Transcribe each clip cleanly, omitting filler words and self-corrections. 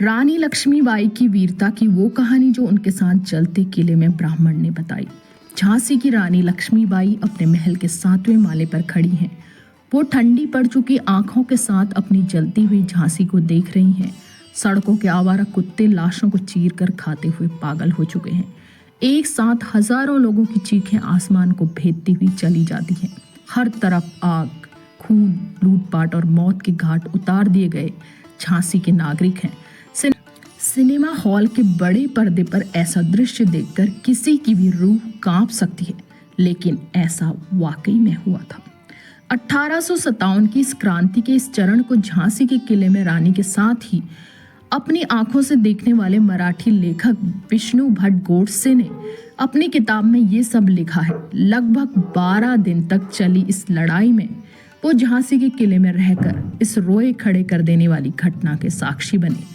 रानी लक्ष्मीबाई की वीरता की वो कहानी जो उनके साथ जलते किले में ब्राह्मण ने बताई। झांसी की रानी लक्ष्मीबाई अपने महल के 7वें माले पर खड़ी हैं। वो ठंडी पड़ चुकी आंखों के साथ अपनी जलती हुई झांसी को देख रही हैं। सड़कों के आवारा कुत्ते लाशों को चीर कर खाते हुए पागल हो चुके हैं। एक साथ हजारों लोगों की चीखें आसमान को भेदती हुई चली जाती हैं। हर तरफ आग, खून, लूटपाट और मौत के घाट उतार दिए गए झांसी के नागरिक हैं। सिनेमा हॉल के बड़े पर्दे पर ऐसा दृश्य देखकर किसी की भी रूह कांप सकती है, लेकिन ऐसा वाकई में हुआ था। 1857 की इस क्रांति के इस चरण को झांसी के किले में रानी के साथ ही अपनी आंखों से देखने वाले मराठी लेखक विष्णु भट्ट गोडसे ने अपनी किताब में ये सब लिखा है। लगभग 12 दिन तक चली इस लड़ाई में वो झांसी के किले में रहकर इस रोए खड़े कर देने वाली घटना के साक्षी बने।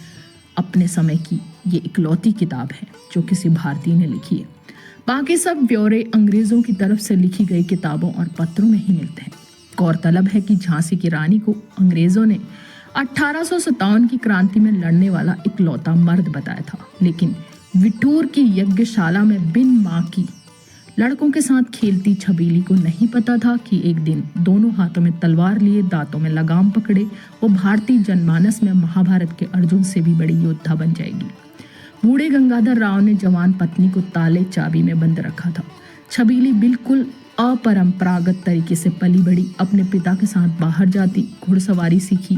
अपने समय की ये इकलौती किताब है जो किसी भारतीय ने लिखी है। बाकी सब ब्यौरे अंग्रेजों की तरफ से लिखी गई किताबों और पत्रों में ही मिलते हैं। गौरतलब है कि झांसी की रानी को अंग्रेजों ने 1857 की क्रांति में लड़ने वाला इकलौता मर्द बताया था, लेकिन विठूर की यज्ञशाला में बिन मां की लड़कों के साथ खेलती छबीली को नहीं पता था कि एक दिन दोनों हाथों में तलवार लिए, दांतों में लगाम पकड़े, वो भारतीय जनमानस में महाभारत के अर्जुन से भी बड़ी योद्धा बन जाएगी। बूढ़े गंगाधर राव ने जवान पत्नी को ताले चाबी में बंद रखा था। छबीली बिल्कुल अपरंपरागत तरीके से पली बड़ी, अपने पिता के साथ बाहर जाती, घुड़सवारी सीखी,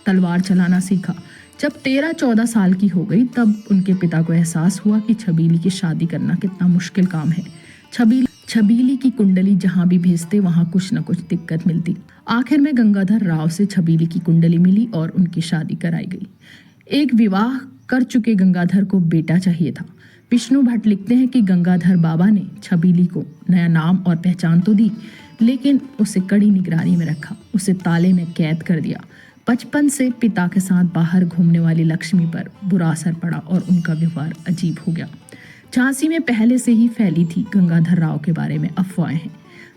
तलवार चलाना सीखा। जब 13-14 साल की हो गई तब उनके पिता को एहसास हुआ कि छबीली की शादी करना कितना मुश्किल काम है। छबीली की कुंडली जहां भी भेजते वहां कुछ न कुछ दिक्कत मिलती। आखिर में गंगाधर राव से छबीली की कुंडली मिली और उनकी शादी कराई गई। एक विवाह कर चुके गंगाधर को बेटा चाहिए था। विष्णु भट्ट लिखते हैं कि गंगाधर बाबा ने छबीली को नया नाम और पहचान तो दी, लेकिन उसे कड़ी निगरानी में रखा, उसे ताले में कैद कर दिया। बचपन से पिता के साथ बाहर घूमने वाली लक्ष्मी पर बुरा असर पड़ा और उनका व्यवहार अजीब हो गया। झांसी में पहले से ही फैली थी गंगाधर राव के बारे में अफवाहें।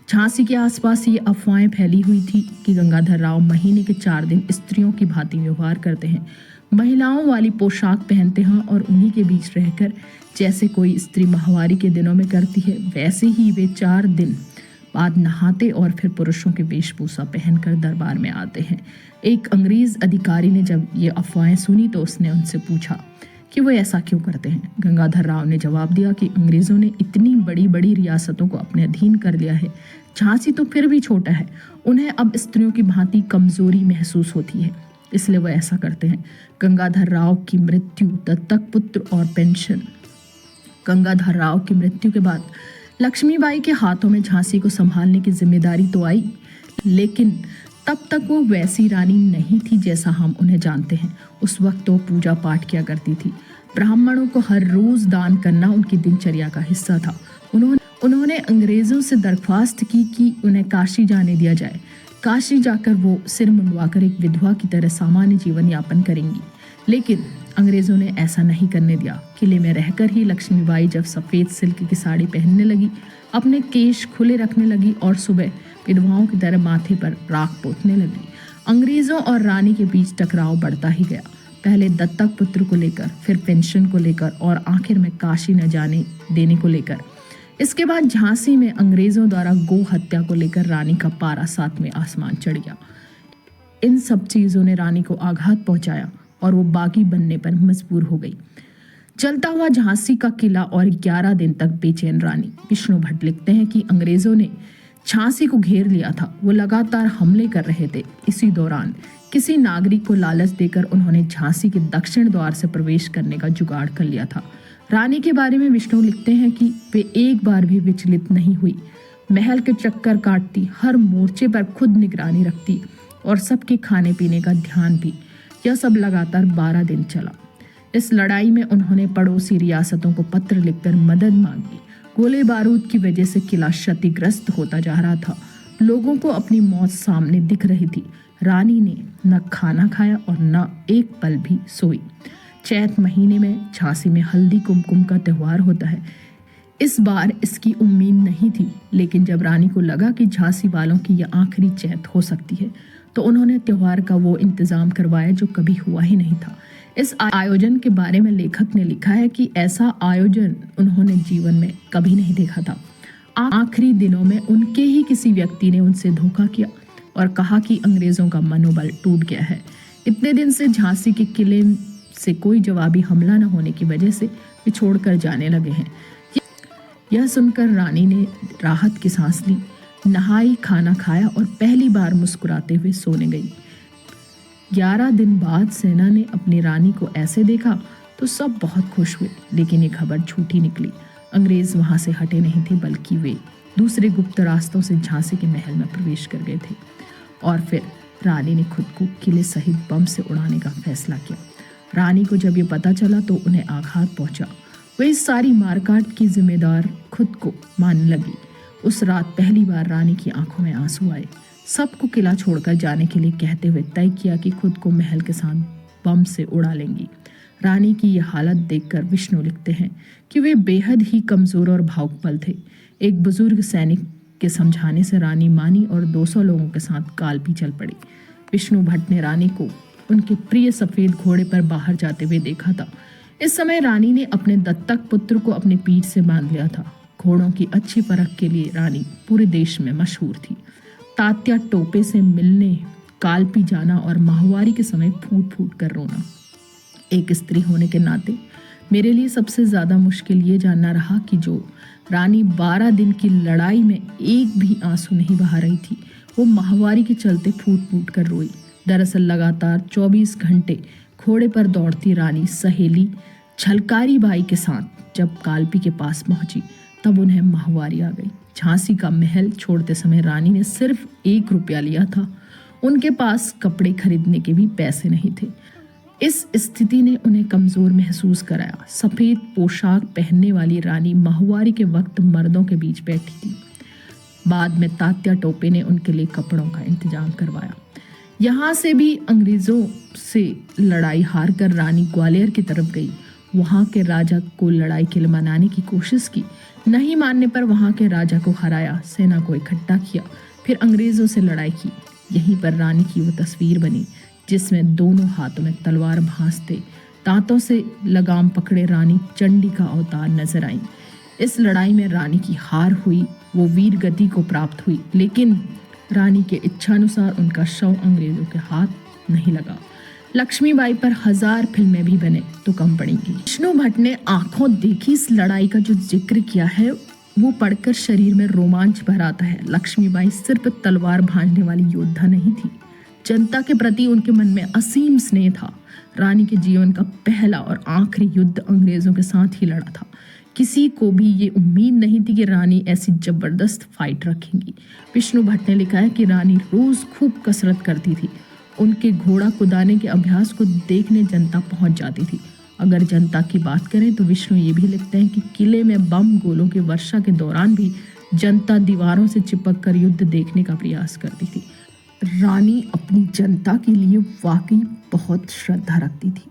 झांसी के आसपास ये अफवाहें फैली हुई थी कि गंगाधर राव महीने के 4 दिन स्त्रियों की भांति व्यवहार करते हैं, महिलाओं वाली पोशाक पहनते हैं और उन्हीं के बीच रहकर जैसे कोई स्त्री माहवारी के दिनों में करती है वैसे ही वे 4 दिन बाद नहाते और फिर पुरुषों के वेशभूषा पहनकर दरबार में आते हैं। एक अंग्रेज अधिकारी ने जब ये अफवाहें सुनी तो उसने उनसे पूछा कि वो ऐसा क्यों करते हैं। गंगाधर राव ने जवाब दिया कि अंग्रेजों ने इतनी बड़ी बड़ी रियासतों को अपने अधीन कर लिया है, झांसी तो फिर भी छोटा है, उन्हें अब स्त्रियों की भांति कमजोरी महसूस होती है, इसलिए वो ऐसा करते हैं। गंगाधर राव की मृत्यु, दत्तक पुत्र और पेंशन। गंगाधर राव की मृत्यु के बाद लक्ष्मीबाई के हाथों में झांसी को संभालने की जिम्मेदारी तो आई, लेकिन तब तक वो वैसी रानी नहीं थी जैसा हम उन्हें जानते हैं। उस वक्त वो पूजा पाठ किया करती थी। ब्राह्मणों को हर रोज दान करना उनकी दिनचर्या का हिस्सा था। उन्होंने अंग्रेजों से दरख्वास्त की कि उन्हें काशी जाने दिया जाए। काशी जाकर वो सिर मुंडवाकर एक विधवा की तरह सामान्य जीवन यापन करेंगी, लेकिन अंग्रेजों ने ऐसा नहीं करने दिया। किले में रहकर ही लक्ष्मीबाई जब सफेद सिल्क की साड़ी पहनने लगी, अपने केश खुले रखने लगी और सुबह विधवाओं की तरह माथे पर राख पोतने लगी, अंग्रेजों और रानी के बीच टकराव बढ़ता ही गया। पहले दत्तक पुत्र को लेकर, फिर पेंशन को लेकर और आखिर में काशी न जाने देने को लेकर। इसके बाद झांसी में अंग्रेजों द्वारा गो हत्या को लेकर रानी का पारा 7वें आसमान चढ़ गया। इन सब चीजों ने रानी को आघात पहुंचाया और वो बागी बनने पर मजबूर हो गई। जलता हुआ झांसी का किला और 11 दिन तक बेचैन रानी। विष्णु भट्ट लिखते हैं कि अंग्रेजों ने झांसी को घेर लिया था, वो लगातार हमले कर रहे थे। इसी दौरान किसी नागरिक को लालच देकर उन्होंने झांसी के दक्षिण द्वार से प्रवेश करने का जुगाड़ कर लिया था। रानी के बारे में विष्णु लिखते हैं कि वे एक बार भी विचलित नहीं हुई, महल के चक्कर काटती, हर मोर्चे पर खुद निगरानी रखती और सबके खाने पीने का ध्यान भी। यह सब लगातार 12 दिन चला। इस लड़ाई में उन्होंने पड़ोसी रियासतों को पत्र लिखकर मदद मांगी। गोले बारूद की वजह से किला क्षतिग्रस्त होता जा रहा था। लोगों को अपनी मौत सामने दिख रही थी। रानी ने न खाना खाया और न एक पल भी सोई। चैत महीने में झांसी में हल्दी कुमकुम का त्योहार होता है। इस बार इसकी उम्मीद नहीं थी, लेकिन जब रानी को लगा कि झांसी वालों की यह आखिरी चैत हो सकती है तो उन्होंने त्योहार का वो इंतजाम करवाया जो कभी हुआ ही नहीं था। इस आयोजन के बारे में लेखक ने लिखा है कि ऐसा आयोजन उन्होंने जीवन में कभी नहीं देखा था। आखिरी दिनों में उनके ही किसी व्यक्ति ने उनसे धोखा किया और कहा कि अंग्रेजों का मनोबल टूट गया है। इतने दिन से झांसी के किले से कोई जवाबी हमला न होने की वजह से वे छोड़कर जाने लगे हैं। यह सुनकर रानी ने राहत की सांस ली, नहाई, खाना खाया और पहली बार मुस्कुराते हुए सोने गई। 11 दिन बाद सेना ने अपनी रानी को ऐसे देखा तो सब बहुत खुश हुए, लेकिन ये खबर झूठी निकली। अंग्रेज वहां से हटे नहीं थे, बल्कि वे दूसरे गुप्त रास्तों से झांसी के महल में प्रवेश कर गए थे। और फिर रानी ने खुद को किले सहित बम से उड़ाने का फैसला किया। रानी को जब ये पता चला तो उन्हें आघात पहुंचा। वे इस सारी मारकाट की जिम्मेदार खुद को मानने लगी। उस रात पहली बार रानी की आंखों में आंसू आए। सबको किला छोड़कर जाने के लिए कहते हुए तय किया कि खुद को महल के साथ बम से उड़ा लेंगी। रानी की यह हालत देखकर विष्णु लिखते हैं कि वे बेहद ही कमजोर और भावुकपल थे। एक बुजुर्ग सैनिक के समझाने से रानी मानी और 200 लोगों के साथ कालपी चल पड़ी। विष्णु भट्ट ने रानी को उनके प्रिय सफेद घोड़े पर बाहर जाते हुए देखा था। इस समय रानी ने अपने दत्तक पुत्र को अपनी पीठ से बांध लिया था। घोड़ों की अच्छी परख के लिए रानी पूरे देश में मशहूर थी। तात्या टोपे से मिलने कालपी जाना और माहवारी के समय फूट फूट कर रोना। एक स्त्री होने के नाते मेरे लिए सबसे ज्यादा मुश्किल ये जानना रहा कि जो रानी 12 दिन की लड़ाई में एक भी आंसू नहीं बहा रही थी, वो माहवारी के चलते फूट फूट कर रोई। दरअसल लगातार 24 घंटे घोड़े पर दौड़ती रानी सहेली झलकारी बाई के साथ जब कालपी के पास पहुंची तब उन्हें माहवारी आ गई। झांसी का महल छोड़ते समय रानी ने सिर्फ 1 रुपया लिया था। उनके पास कपड़े खरीदने के भी पैसे नहीं थे। इस स्थिति ने उन्हें कमजोर महसूस कराया। सफेद पोशाक पहनने वाली रानी माहवारी के वक्त मर्दों के बीच बैठी थी। बाद में तात्या टोपे ने उनके लिए कपड़ों का इंतजाम करवाया। यहाँ से भी अंग्रेजों से लड़ाई हार कर रानी ग्वालियर की तरफ गई। वहाँ के राजा को लड़ाई के लिए मनाने की कोशिश की। नहीं मानने पर वहाँ के राजा को हराया, सेना को इकट्ठा किया, फिर अंग्रेजों से लड़ाई की। यहीं पर रानी की वो तस्वीर बनी जिसमें दोनों हाथों में तलवार भांजते, दांतों से लगाम पकड़े रानी चंडी का अवतार नजर आई। इस लड़ाई में रानी की हार हुई, वो वीर गति को प्राप्त हुई, लेकिन रानी के इच्छानुसार उनका शव अंग्रेजों के हाथ नहीं लगा। लक्ष्मीबाई पर 1000 फिल्में भी बने तो कम पड़ेंगी। विष्णु भट्ट ने आंखों देखी इस लड़ाई का जो जिक्र किया है वो पढ़कर शरीर में रोमांच भर आता है। लक्ष्मीबाई सिर्फ तलवार भांजने वाली योद्धा नहीं थी, जनता के प्रति उनके मन में असीम स्नेह था। रानी के जीवन का पहला और आखिरी युद्ध अंग्रेजों के साथ ही लड़ा था। किसी को भी ये उम्मीद नहीं थी कि रानी ऐसी जबरदस्त फाइट रखेंगी। विष्णु भट्ट ने लिखा है कि रानी रोज खूब कसरत करती थी। उनके घोड़ा कुदाने के अभ्यास को देखने जनता पहुंच जाती थी। अगर जनता की बात करें तो विष्णु ये भी लिखते हैं कि किले में बम गोलों की वर्षा के दौरान भी जनता दीवारों से चिपक कर युद्ध देखने का प्रयास करती थी। रानी अपनी जनता के लिए वाकई बहुत श्रद्धा रखती थी।